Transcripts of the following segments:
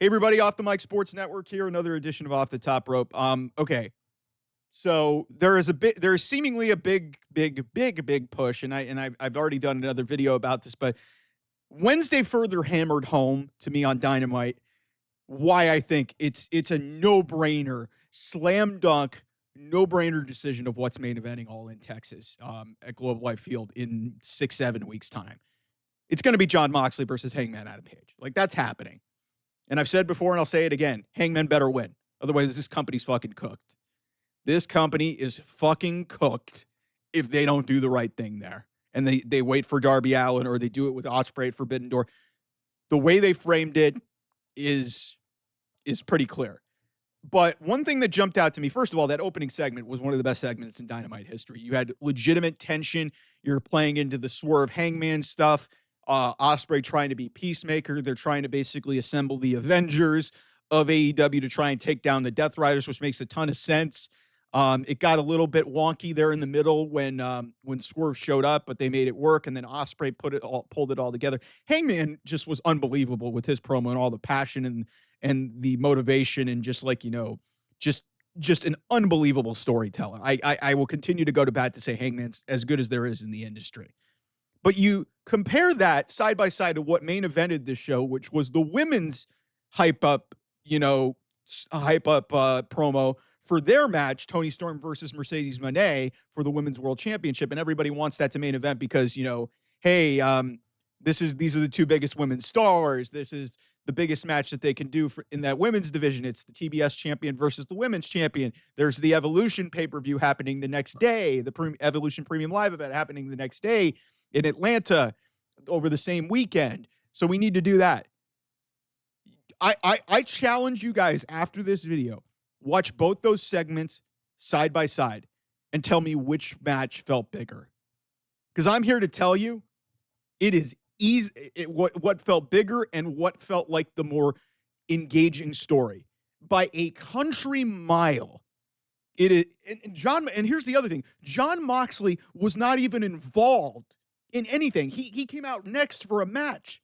Hey, everybody, Off the Mic Sports Network here. Another edition of Off the Top Rope. Okay. So there is seemingly a big push, and I've already done another video about this, but Wednesday further hammered home to me on Dynamite why I think it's a no-brainer, slam dunk, no-brainer decision of what's main eventing All in Texas at Globe Life Field in 6-7 weeks time. It's going to be Jon Moxley versus Hangman Adam Page. Like, that's happening. And I've said before, and I'll say it again, Hangman better win. Otherwise, this company's fucking cooked. This company is fucking cooked if they don't do the right thing there. And they wait for Darby Allin, or they do it with Ospreay at Forbidden Door. The way they framed it is pretty clear. But one thing that jumped out to me, first of all, that opening segment was one of the best segments in Dynamite history. You had legitimate tension. You're playing into the Swerve Hangman stuff. Ospreay trying to be Peacemaker. They're trying to basically assemble the Avengers of AEW to try and take down the Death Riders, which makes a ton of sense. It got a little bit wonky there in the middle when Swerve showed up, but they made it work, and then Ospreay pulled it all together. Hangman just was unbelievable with his promo and all the passion and the motivation, and just like, just an unbelievable storyteller. I will continue to go to bat to say Hangman's as good as there is in the industry. But you compare that side by side to what main evented this show, which was the women's hype up promo for their match, Toni Storm versus Mercedes Mone for the Women's World Championship. And everybody wants that to main event because, hey, these are the two biggest women's stars. This is the biggest match that they can do in that women's division. It's the TBS champion versus the women's champion. There's the Evolution pay-per-view happening the next day, the Evolution Premium Live event happening the next day in Atlanta over the same weekend. So we need to do that. I challenge you guys after this video, watch both those segments side by side and tell me which match felt bigger. Because I'm here to tell you, it is easy. What felt bigger and what felt like the more engaging story by a country mile. It is, and here's the other thing: Jon Moxley was not even involved in anything. He came out next for a match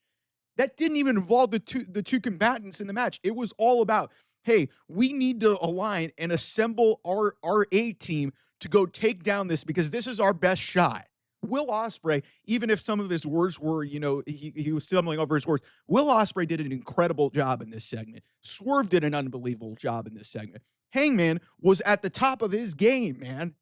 that didn't even involve the two combatants in the match. It was all about, hey, we need to align and assemble our A team to go take down this because this is our best shot. Will Ospreay, even if some of his words were, he was stumbling over his words, Will Ospreay did an incredible job in this segment. Swerve did an unbelievable job in this segment. Hangman was at the top of his game, man.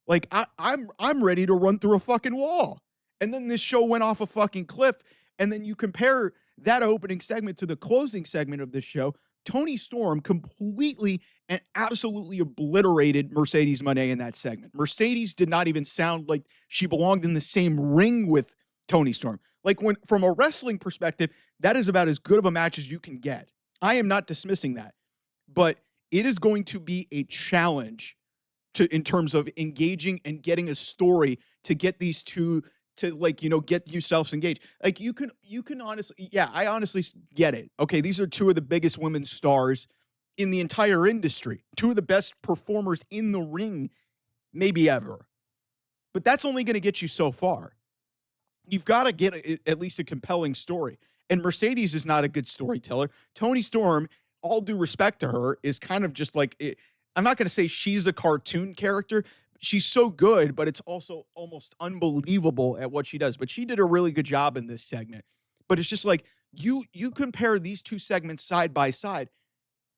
Like, I'm ready to run through a fucking wall. And then this show went off a fucking cliff. And then you compare that opening segment to the closing segment of this show. Toni Storm completely and absolutely obliterated Mercedes Mone in that segment. Mercedes did not even sound like she belonged in the same ring with Toni Storm. Like, from a wrestling perspective, that is about as good of a match as you can get. I am not dismissing that. But it is going to be a challenge in terms of engaging and getting a story to get these two to, get yourselves engaged. Like, you can honestly, I honestly get it. Okay, these are two of the biggest women's stars in the entire industry. Two of the best performers in the ring, maybe ever. But that's only going to get you so far. You've got to get at least a compelling story. And Mercedes is not a good storyteller. Toni Storm, all due respect to her, is kind of just like, I'm not going to say she's a cartoon character. She's so good, but it's also almost unbelievable at what she does. But she did a really good job in this segment. But it's just like, you compare these two segments side by side,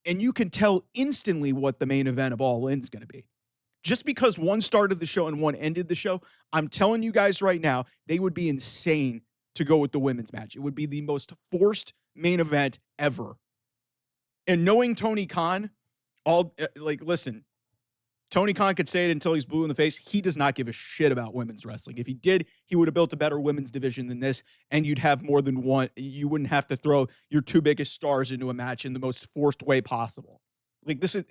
and you can tell instantly what the main event of All In is going to be. Just because one started the show and one ended the show, I'm telling you guys right now, they would be insane to go with the women's match. It would be the most forced main event ever. And knowing Tony Khan, listen, Tony Khan could say it until he's blue in the face. He does not give a shit about women's wrestling. If he did, he would have built a better women's division than this, and you'd have more than one. You wouldn't have to throw your two biggest stars into a match in the most forced way possible. Like, this is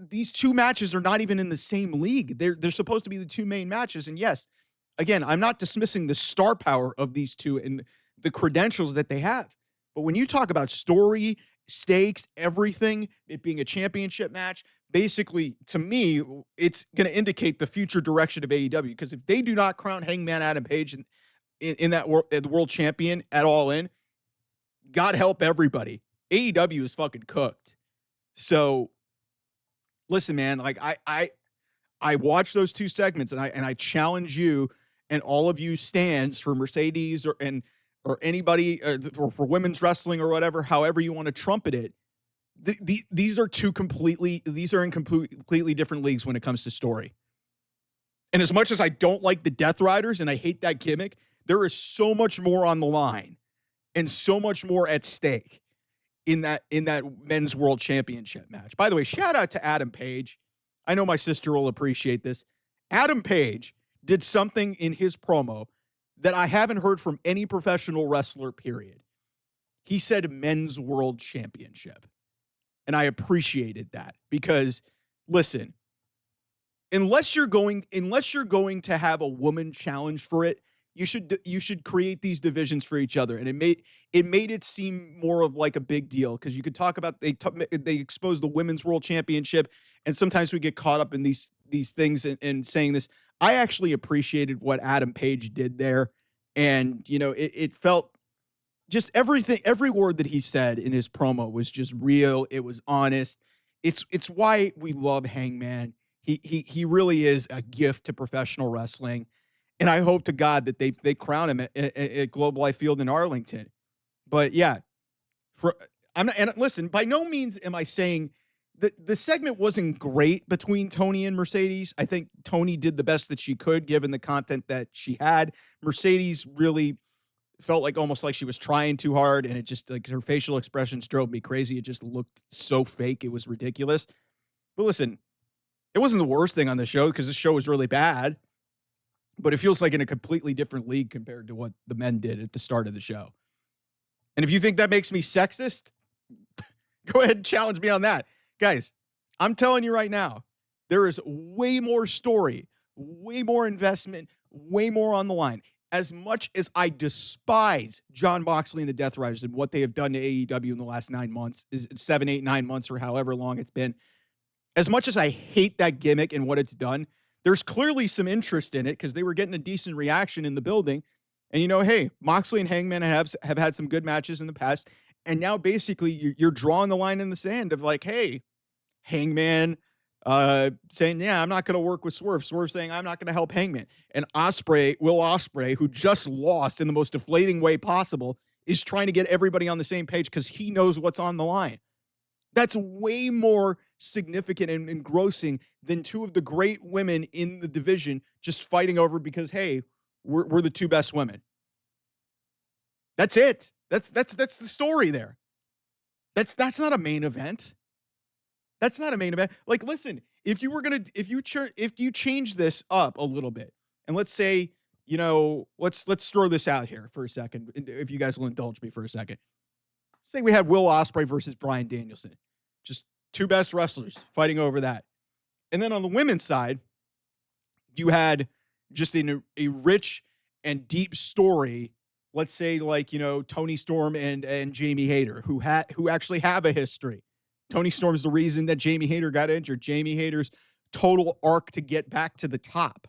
these two matches are not even in the same league. They're supposed to be the two main matches. And yes, again, I'm not dismissing the star power of these two and the credentials that they have. But when you talk about story, stakes, everything, it being a championship match, basically, to me, it's going to indicate the future direction of AEW. Because if they do not crown Hangman Adam Page in that world champion at All In, God help everybody. AEW is fucking cooked. So listen, man, like I watched those two segments, and I challenge you and all of you stands for Mercedes or anybody for women's wrestling or whatever, however you want to trumpet it. These are in completely different leagues when it comes to story. And as much as I don't like the Death Riders and I hate that gimmick, there is so much more on the line and so much more at stake in that men's world championship match. By the way, shout out to Adam Page. I know my sister will appreciate this. Adam Page did something in his promo that I haven't heard from any professional wrestler, period. He said men's world championship. And I appreciated that because, listen, unless you're going to have a woman challenge for it, you should create these divisions for each other. And it made it seem more of like a big deal because you could talk about they expose the women's world championship, and sometimes we get caught up in these things and saying this. I actually appreciated what Adam Page did there, and it felt just everything, every word that he said in his promo was just real. It was honest. It's why we love Hangman. He really is a gift to professional wrestling. And I hope to God that they crown him at Globe Life Field in Arlington. But yeah, and listen, by no means am I saying that the segment wasn't great between Toni and Mercedes. I think Toni did the best that she could given the content that she had. Mercedes really felt like almost like she was trying too hard, and it just like her facial expressions drove me crazy. It just looked so fake. It was ridiculous. But listen, it wasn't the worst thing on the show because the show was really bad. But it feels like in a completely different league compared to what the men did at the start of the show. And if you think that makes me sexist, go ahead and challenge me on that. Guys, I'm telling you right now, there is way more story, way more investment, way more on the line. As much as I despise Jon Moxley and the Death Riders and what they have done to AEW in the last 9 months, 7, 8, 9 months, or however long it's been, as much as I hate that gimmick and what it's done, there's clearly some interest in it because they were getting a decent reaction in the building. And, hey, Moxley and Hangman have had some good matches in the past. And now basically you're drawing the line in the sand of like, hey, Hangman saying, yeah, I'm not going to work with Swerve. Swerve saying, I'm not going to help Hangman. And Will Ospreay, who just lost in the most deflating way possible, is trying to get everybody on the same page because he knows what's on the line. That's way more significant and engrossing than two of the great women in the division just fighting over because, hey, we're the two best women. That's it. That's the story there. That's not a main event. That's not a main event. Like, listen, if you change this up a little bit, and let's say, let's throw this out here for a second, if you guys will indulge me for a second. Say we had Will Ospreay versus Bryan Danielson. Just two best wrestlers fighting over that. And then on the women's side, you had just a rich and deep story. Let's say like, Toni Storm and Jamie Hayter, who actually have a history. Toni Storm's the reason that Jamie Hayter got injured. Jamie Hayter's total arc to get back to the top.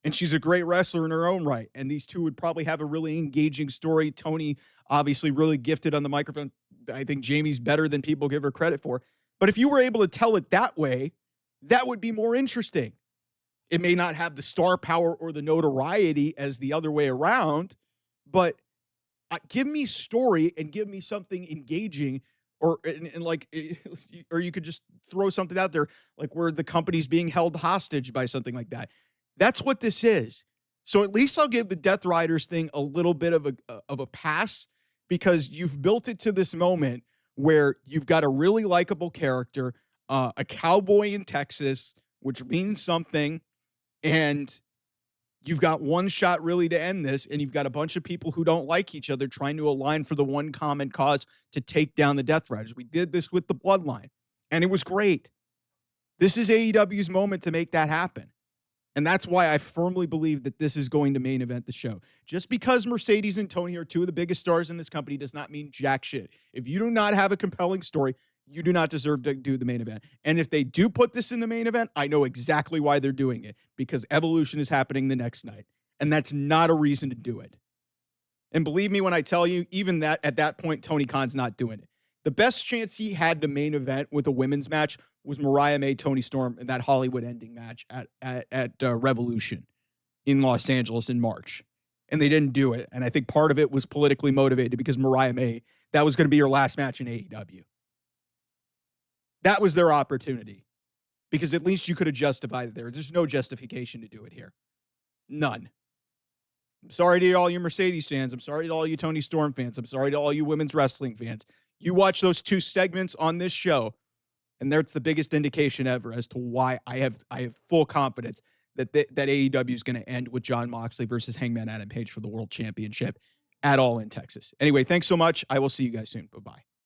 And she's a great wrestler in her own right. And these two would probably have a really engaging story. Toni, obviously, really gifted on the microphone. I think Jamie's better than people give her credit for. But if you were able to tell it that way, that would be more interesting. It may not have the star power or the notoriety as the other way around, but give me story and give me something engaging, or you could just throw something out there like where the company's being held hostage by something like that. That's what this is. So at least I'll give the Death Riders thing a little bit of a pass because you've built it to this moment where you've got a really likable character, a cowboy in Texas, which means something, and you've got one shot really to end this, and you've got a bunch of people who don't like each other trying to align for the one common cause to take down the Death Riders. We did this with the Bloodline, and it was great. This is AEW's moment to make that happen. And that's why I firmly believe that this is going to main event the show. Just because Mercedes and Toni are two of the biggest stars in this company does not mean jack shit. If you do not have a compelling story, you do not deserve to do the main event. And if they do put this in the main event, I know exactly why they're doing it. Because Evolution is happening the next night. And that's not a reason to do it. And believe me when I tell you, even that at that point, Tony Khan's not doing it. The best chance he had to main event with a women's match was Mariah May, Toni Storm, in that Hollywood ending match at Revolution in Los Angeles in March. And they didn't do it. And I think part of it was politically motivated because Mariah May, that was going to be her last match in AEW. That was their opportunity because at least you could have justified it there. There's no justification to do it here. None. I'm sorry to all you Mercedes fans. I'm sorry to all you Toni Storm fans. I'm sorry to all you women's wrestling fans. You watch those two segments on this show, and that's the biggest indication ever as to why I have full confidence that AEW is going to end with Jon Moxley versus Hangman Adam Page for the World Championship at All in Texas. Anyway, thanks so much. I will see you guys soon. Bye-bye.